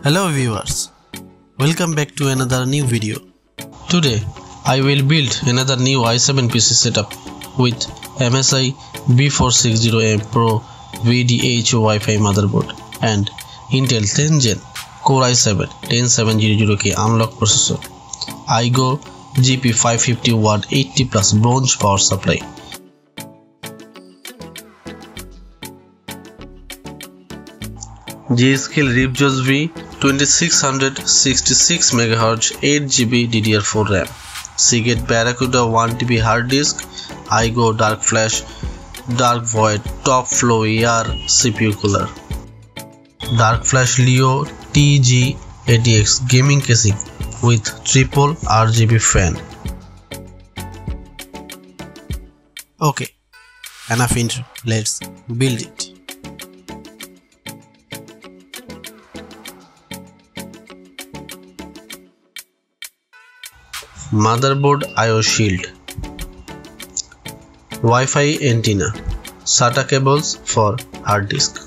Hello viewers, welcome back to another new video. Today I will build another new i7 PC setup with MSI B460M PRO-VDH Wifi motherboard and Intel 10th Gen Core i7-10700K unlock processor, Aigo GP550Watt 80+ bronze power supply. G.skill Ripjaws V2666 MHz 8GB DDR4 RAM, Seagate Barracuda 1TB hard disk, Aigo DarkFlash DARKVOID top flow AR CPU cooler, DarkFlash Leo TG80X gaming casing with triple RGB fan. Okay, enough intro, let's build it. Motherboard I/O shield, Wi-Fi antenna, SATA cables for hard disk,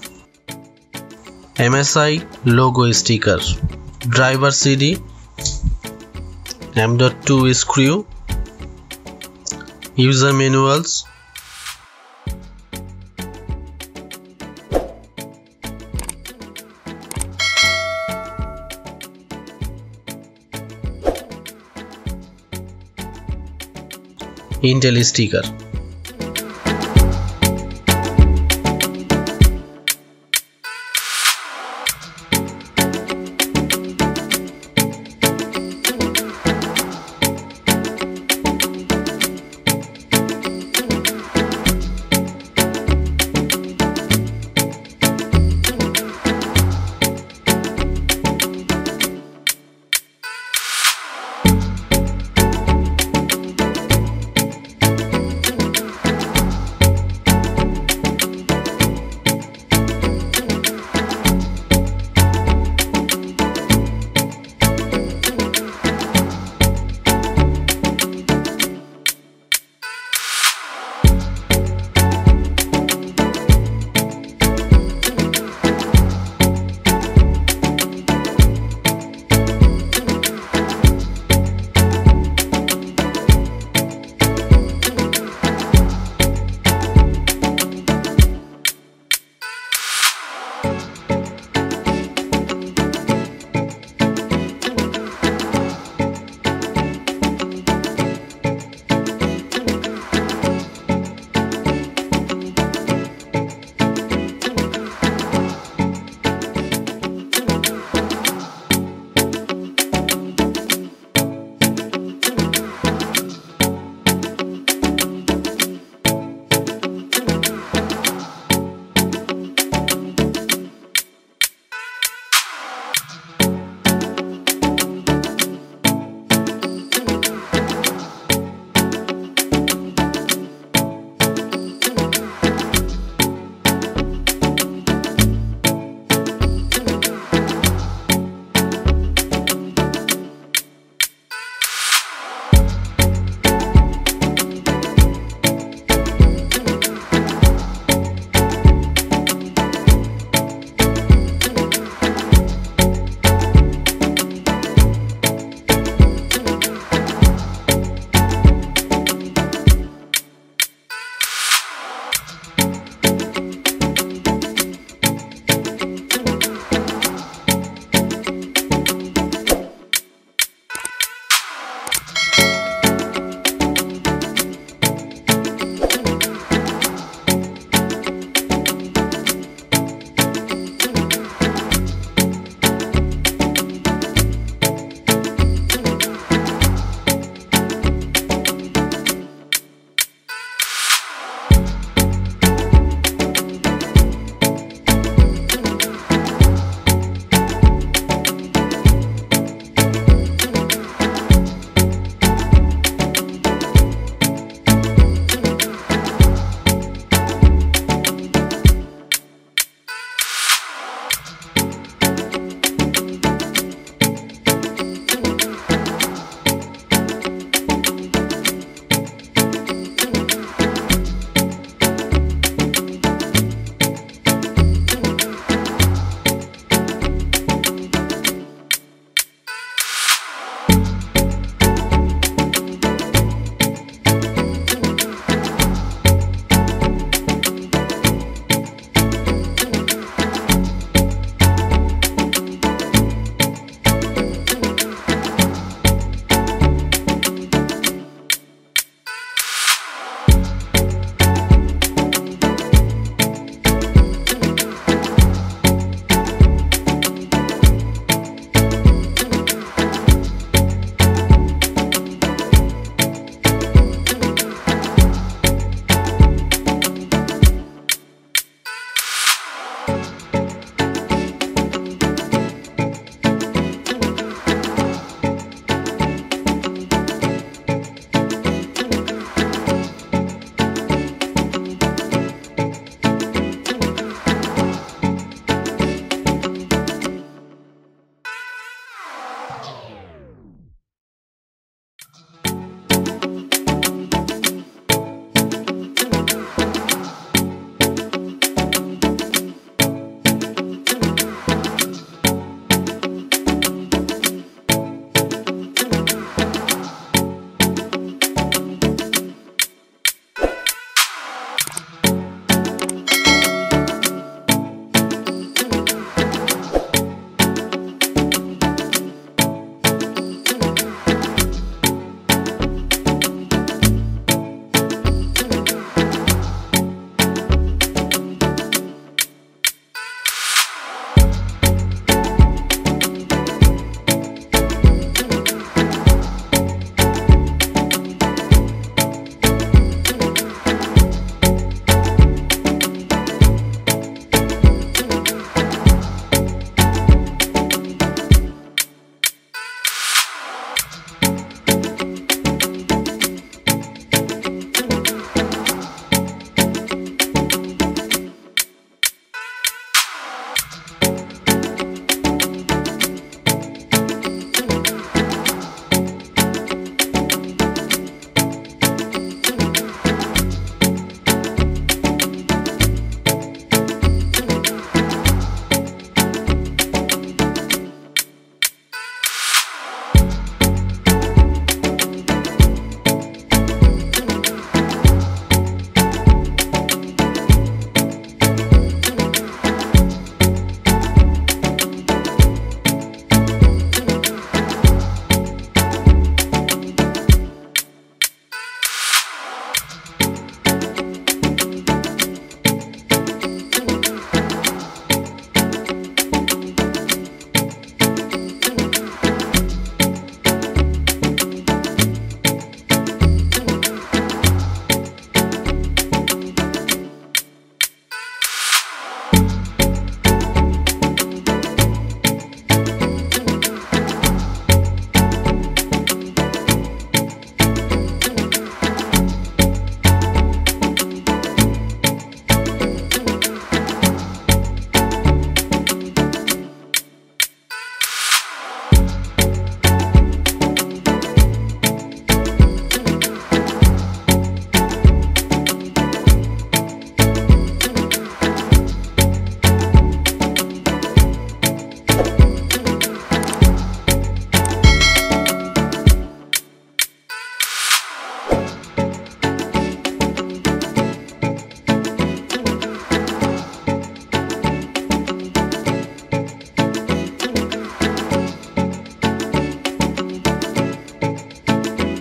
MSI logo sticker, driver CD, M.2 screw, user manuals, Intel sticker.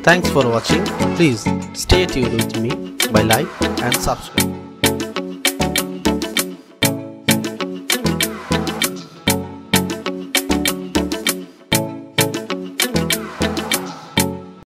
Thanks for watching. Please stay tuned with me by like and subscribe.